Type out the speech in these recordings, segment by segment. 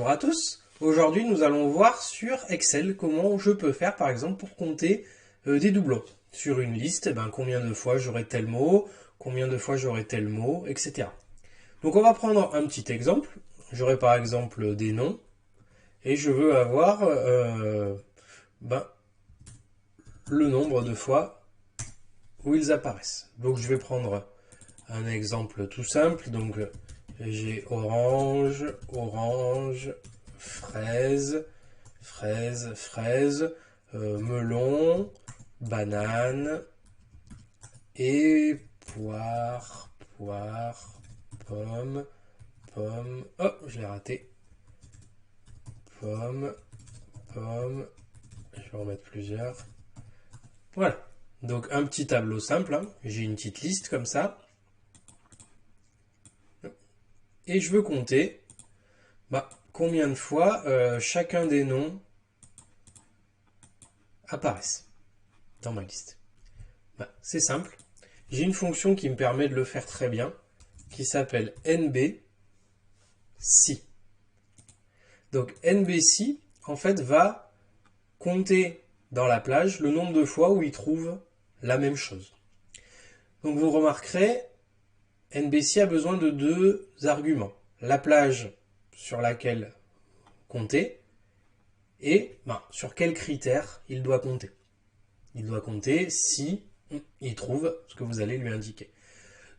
Bonjour à tous. Aujourd'hui, nous allons voir sur Excel comment je peux faire, par exemple, pour compter des doublons. Sur une liste, combien de fois j'aurai tel mot, combien de fois j'aurai tel mot, etc. Donc, on va prendre un petit exemple. J'aurai par exemple des noms et je veux avoir le nombre de fois où ils apparaissent. Donc, je vais prendre un exemple tout simple. Donc, j'ai orange, orange, fraise, fraise, fraise, melon, banane et poire, poire, pomme, pomme. Oh, je l'ai raté. Pomme, pomme. Je vais en mettre plusieurs. Voilà. Donc un petit tableau simple. Hein. J'ai une petite liste comme ça. Et je veux compter combien de fois chacun des noms apparaissent dans ma liste. C'est simple. J'ai une fonction qui me permet de le faire très bien, qui s'appelle NBSI. Donc NBSI, en fait, va compter dans la plage le nombre de fois où il trouve la même chose. Donc vous remarquerez, NBSI a besoin de deux arguments. La plage sur laquelle compter et sur quels critères il doit compter. Il doit compter si il trouve ce que vous allez lui indiquer.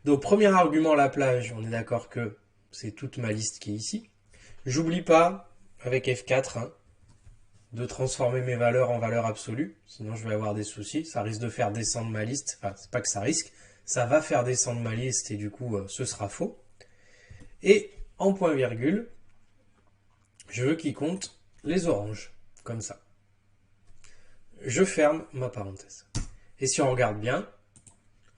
Donc premier argument, la plage, on est d'accord que c'est toute ma liste qui est ici. J'oublie pas, avec F4, de transformer mes valeurs en valeurs absolues, sinon je vais avoir des soucis, ça risque de faire descendre ma liste, enfin c'est pas que ça risque, ça va faire descendre ma liste et du coup ce sera faux. Et en point virgule, je veux qu'il compte les oranges, comme ça. Je ferme ma parenthèse. Et si on regarde bien,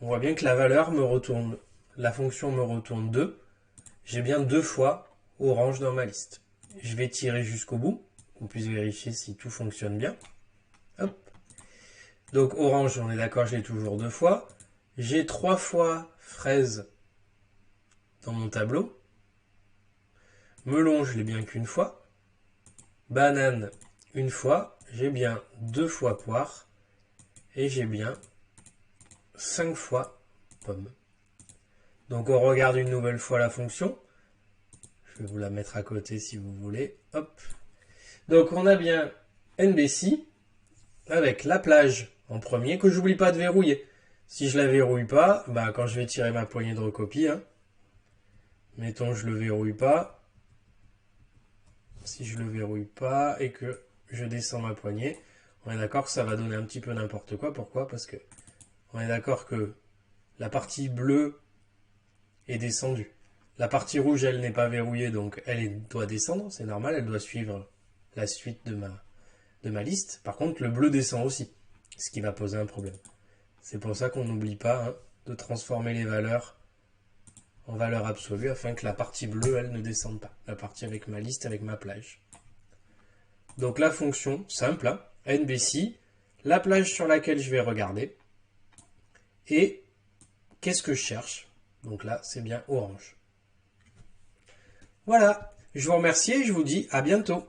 on voit bien que la valeur me retourne, la fonction me retourne 2. J'ai bien 2 fois orange dans ma liste. Je vais tirer jusqu'au bout, qu'on puisse vérifier si tout fonctionne bien. Hop. Donc orange, on est d'accord, je l'ai toujours 2 fois. J'ai 3 fois fraise dans mon tableau. Melon, je l'ai bien qu'une fois. Banane, une fois. J'ai bien 2 fois poire. Et j'ai bien 5 fois pomme. Donc on regarde une nouvelle fois la fonction. Je vais vous la mettre à côté si vous voulez. Hop. Donc on a bien NBSI avec la plage en premier que j'oublie pas de verrouiller. Si je la verrouille pas, quand je vais tirer ma poignée de recopie, mettons je le verrouille pas. Si je le verrouille pas et que je descends ma poignée, on est d'accord que ça va donner un petit peu n'importe quoi. Pourquoi? Parce que on est d'accord que la partie bleue est descendue. La partie rouge, elle n'est pas verrouillée, donc elle doit descendre, c'est normal, elle doit suivre la suite de ma liste. Par contre, le bleu descend aussi, ce qui va poser un problème. C'est pour ça qu'on n'oublie pas de transformer les valeurs en valeur absolue afin que la partie bleue, elle ne descende pas. La partie avec ma liste, avec ma plage. Donc la fonction simple, NBSI, la plage sur laquelle je vais regarder, et qu'est-ce que je cherche? Donc là, c'est bien orange. Voilà, je vous remercie et je vous dis à bientôt.